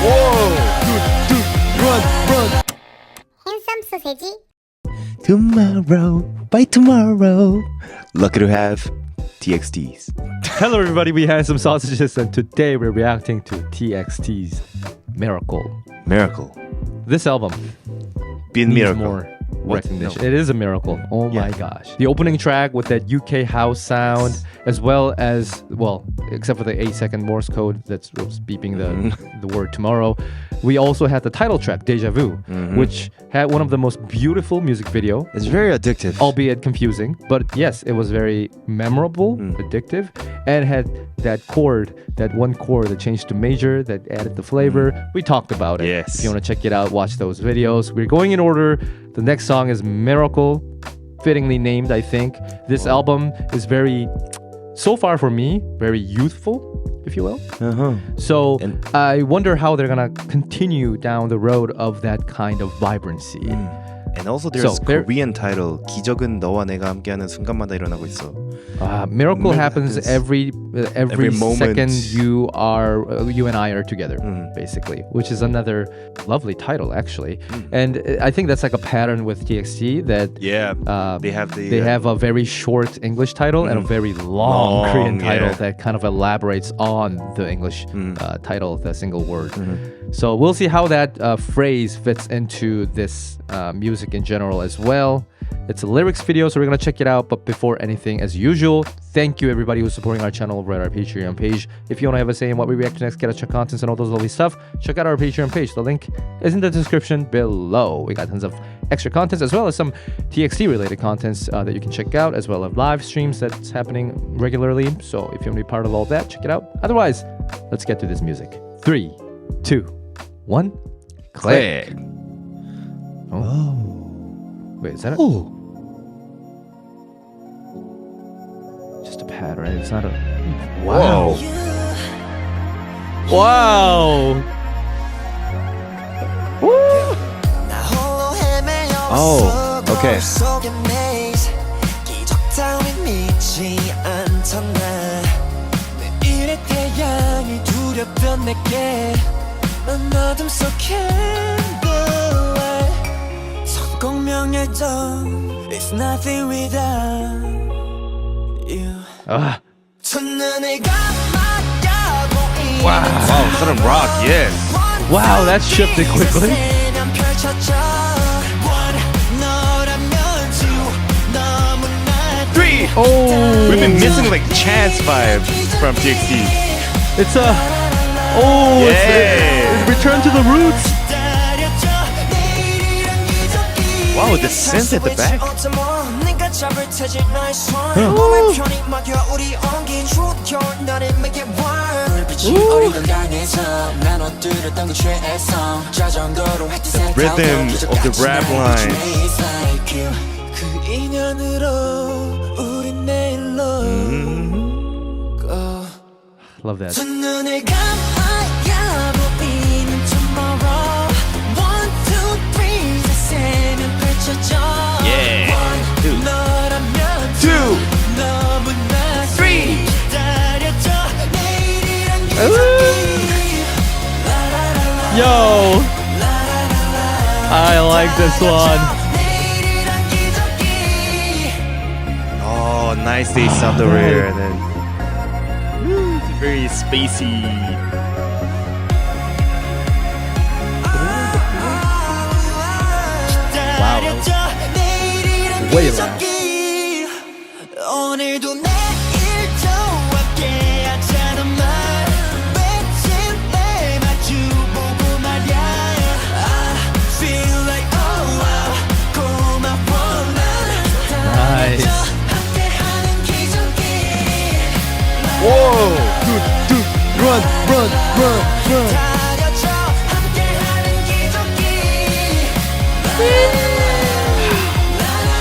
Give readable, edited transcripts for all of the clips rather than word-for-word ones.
Run. 핸섬 소세지. Tomorrow, by tomorrow. Lucky to have TXTs. Hello everybody, we had some sausages and today we're reacting to TXT's Miracle. This album Been needs miracle. more What? recognition. No. It is a miracle. Oh my Yeah. gosh. The opening track with that UK house sound, as well as, well, except for the 8-second Morse code that's beeping the word tomorrow. We also had the title track, Deja Vu, which had one of the most beautiful music video. It's very addictive. Albeit confusing, but yes, it was very memorable, addictive, and had that chord, that one chord that changed to major, that added the flavor. We talked about it. Yes. If you want to check it out, watch those videos. We're going in order. The next song is Miracle, fittingly named, I think. This album is very, so far for me, very youthful, if you will. So And- I wonder how they're gonna continue down the road of that kind of vibrancy. And also there's So, there- Korean title 기적은 너와 내가 함께하는 순간마다 일어나고 있어. Miracle happens every moment. second you and I are together, basically, which is another lovely title actually. And I think that's like a pattern with TXT that Yeah. They have a very short English title and a very long Korean title yeah. that kind of elaborates on the English title, the single word. So we'll see how that phrase fits into this music in general as well. It's a lyrics video, so we're gonna check it out. But before anything, as usual, thank you everybody who's supporting our channel over at our Patreon page. If you want to have a say in what we react to next, get extra contents and all those lovely stuff, check out our Patreon page. The link is in the description below. We got tons of extra contents as well as some TXT related contents that you can check out, as well as live streams that's happening regularly. So if you want to be part of all that, check it out. Otherwise, let's get to this music. 3, 2, 1, click. Oh. Wait, is that it? Just a pad, right? It's not a... Wow. Wow! Woo! Oh, okay. It's nothing without you. Ah. Wow, sudden rock, yes. Wow, that shifted quickly. Three. Oh! We've been missing like chants vibe from TXT. It's a... Oh! Yeah. It's return to the roots! Wow, the synth at the back. The rhythm of the rap line. Love that. Yeah. Two. Three. Yo! I like this one. Oh, nice they sound over here, and then it's very spacey. Wow. Way loud. Nice. Whoa! Dude, run!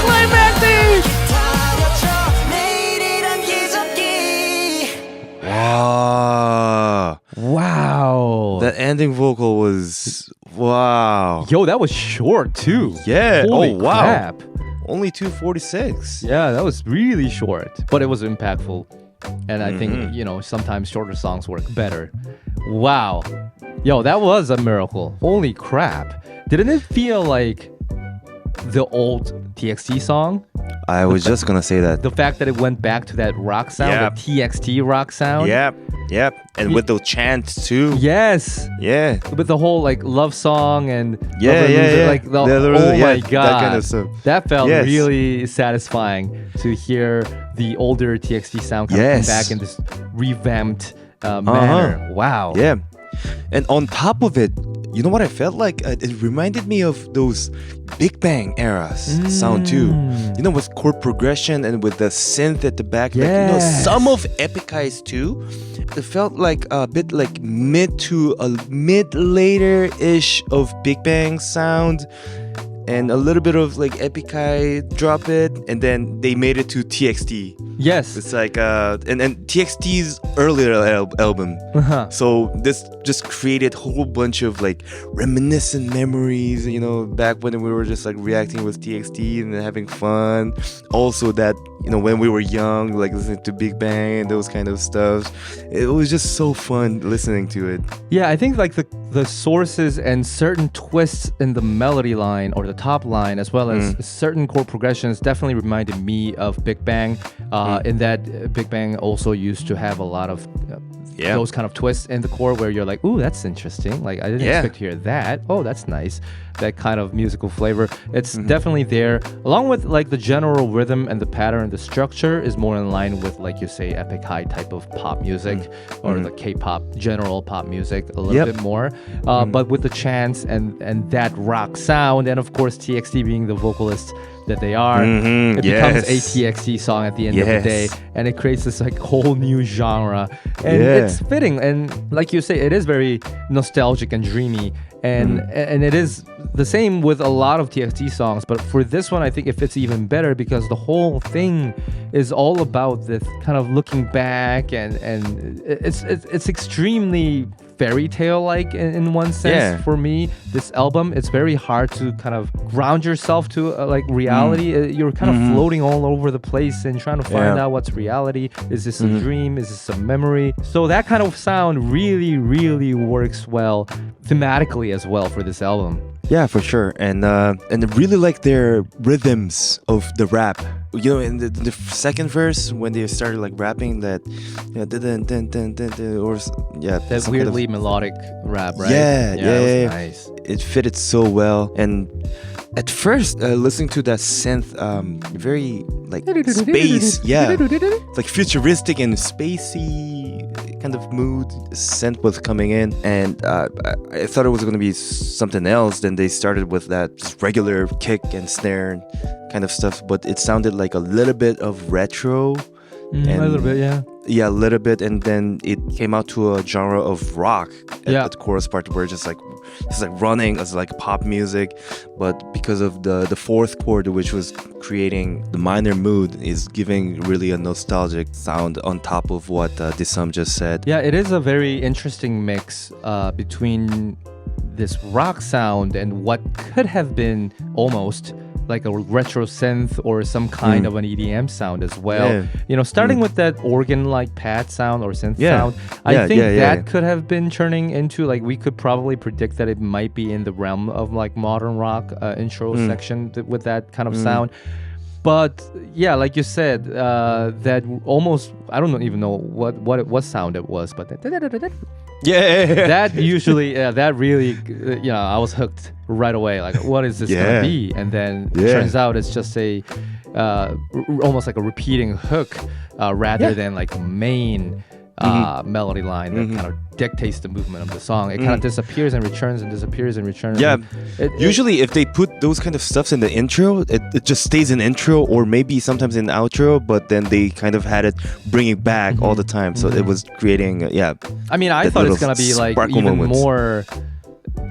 Climactic! Wow! Wow. That ending vocal was wow. Yo, that was short too. Yeah. Holy Oh wow. crap. Only 2:46. Yeah, that was really short, but it was impactful. And I think, you know, sometimes shorter songs work better. Wow. Yo, that was a miracle. Holy crap. Didn't it feel like the old TXT song? I was just gonna say that. The fact that it went back to that rock sound, Yeah. the TXT rock sound. Yep. And with those chants too. Yes. Yeah. With the whole like love song and Yeah, Love yeah, Loser, yeah. like the, Yeah, oh yeah, my god, that kind of stuff. That felt Yes. really satisfying to hear the older TXT sound kind of Yes. come back in this revamped manner. Wow. Yeah. And on top of it, you know what I felt like? It reminded me of those Big Bang eras sound too. You know, with chord progression and with the synth at the back. Like, you know, Yes. some of Epic Highs too. It felt like a bit like mid later-ish of Big Bang sound. And a little bit of like Epic High drop it. And then they made it to TXT. Yes. It's like and TXT's earlier album. So this just created a whole bunch of like reminiscent memories, you know, back when we were just like reacting with TXT and having fun. Also that, you know, when we were young, like listening to Big Bang and those kind of stuff. It was just so fun listening to it. Yeah, I think like the sources and certain twists in the melody line or the top line, as well as certain chord progressions, definitely reminded me of Big Bang. In that Big Bang also used to have a lot of those kind of twists in the chord where you're like, ooh, that's interesting. Like I didn't expect to hear that. Oh, that's nice. That kind of musical flavor. It's definitely there. Along with like the general rhythm and the pattern, the structure is more in line with, like you say, Epic High type of pop music or the K-pop general pop music a little bit more. But with the chants and that rock sound, and of course TXT being the vocalist that they are, it becomes a TXT song at the end of the day, and it creates this like whole new genre, and it's fitting. And like you say, it is very nostalgic and dreamy, and it is the same with a lot of TXT songs. But for this one, I think it fits even better because the whole thing is all about this kind of looking back, and it's extremely fairy tale like in one sense. For me, this album, it's very hard to kind of ground yourself to like reality. You're kind of floating all over the place and trying to find out what's reality. Is this a dream? Is this a memory? So that kind of sound really works well thematically as well for this album. Yeah, for sure. And I really like their rhythms of the rap. You know, in the second verse when they started like rapping that, That weirdly melodic rap, right? Yeah, it was nice. It fitted so well. And at first, listening to that synth, very like space, like futuristic and spacey kind of mood. Synth was coming in, and I thought it was going to be something else. Then they started with that just regular kick and snare kind of stuff, but it sounded like a little bit of retro. A little bit, yeah. Yeah, a little bit, and then it came out to a genre of rock at the chorus part, where it's like running as like pop music, but because of the fourth chord, which was creating the minor mood, is giving really a nostalgic sound on top of what Disam just said. Yeah, it is a very interesting mix between this rock sound and what could have been almost like a retro synth or some kind of an EDM sound as well. You know, starting with that organ-like pad sound or synth sound, I think that could have been turning into, like, we could probably predict that it might be in the realm of like modern rock intro section with that kind of sound. But yeah, like you said, that almost, I don't even know what sound it was, but that usually, that really, you know, I was hooked right away. Like, what is this gonna be? And then it turns out it's just a almost like a repeating hook rather than like a main melody line that kind of dictates the movement of the song. It kind of disappears and returns and disappears and returns. Yeah, usually if they put those kind of stuffs in the intro, it just stays in intro or maybe sometimes in outro, but then they kind of had it bringing back all the time. So it was creating, I mean, I thought it's gonna be like even moments. more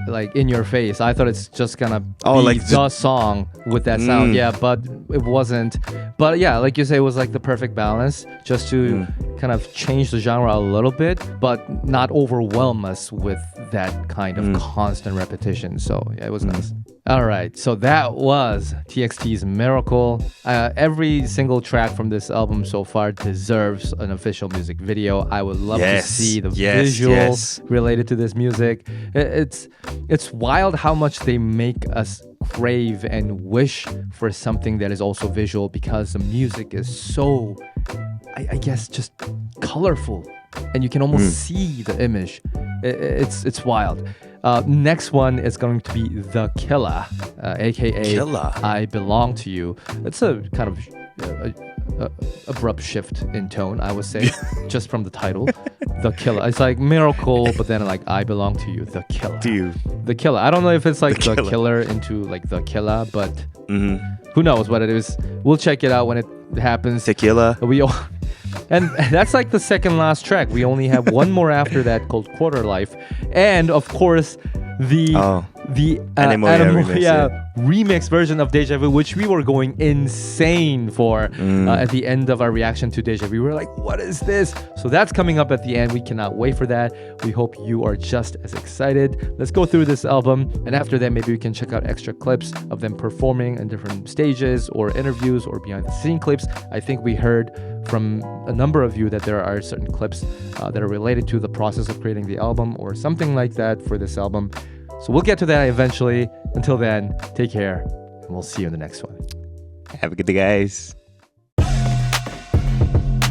like in your face. I thought it's just gonna be like the song with that sound. Yeah, but it wasn't. But yeah, like you say, it was like the perfect balance just to kind of change the genre a little bit, but not overwhelm us with that kind of constant repetition. So yeah, it was nice. All right, so that was TXT's Miracle. Every single track from this album so far deserves an official music video. I would love to see the visuals related to this music. It's wild how much they make us crave and wish for something that is also visual, because the music is so, I guess, just colorful, and you can almost see the image. It's wild. Next one is going to be The Killer, aka Killer. I Belong to You. It's a kind of abrupt shift in tone, I would say, just from the title. The Killer. It's like Miracle, but then like I Belong to You. The Killer. To you. The Killer. I don't know if it's like the killer into like the killer, but who knows what it is. We'll check it out when it happens. Tequila. And that's like the second last track. We only have one more after that called Quarter Life. And of course, the remix version of Deja Vu, which we were going insane for at the end of our reaction to Deja Vu. We were like, what is this? So that's coming up at the end. We cannot wait for that. We hope you are just as excited. Let's go through this album. And after that, maybe we can check out extra clips of them performing in different stages or interviews or behind the scene clips. I think we heard from a number of you that there are certain clips that are related to the process of creating the album or something like that for this album. So we'll get to that eventually. Until then, take care, and we'll see you in the next one. Have a good day, guys.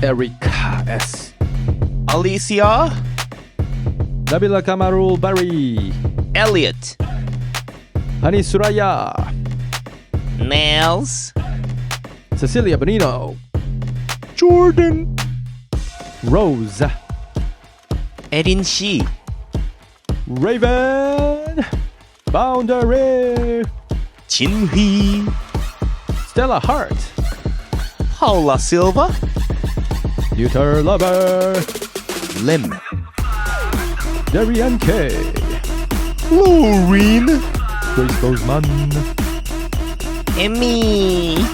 Erika S. Alicia. Nabila Kamarul Bari. Elliot. Hani Suraya. Nails. Cecilia Bonino. Jordan. Rose. Erin Shi. Raven. Boundary. Jinhui. Stella Hart. Paula Silva. Future Lover. Lim. Darian K. Loreen. Grace Bozeman. Emmy.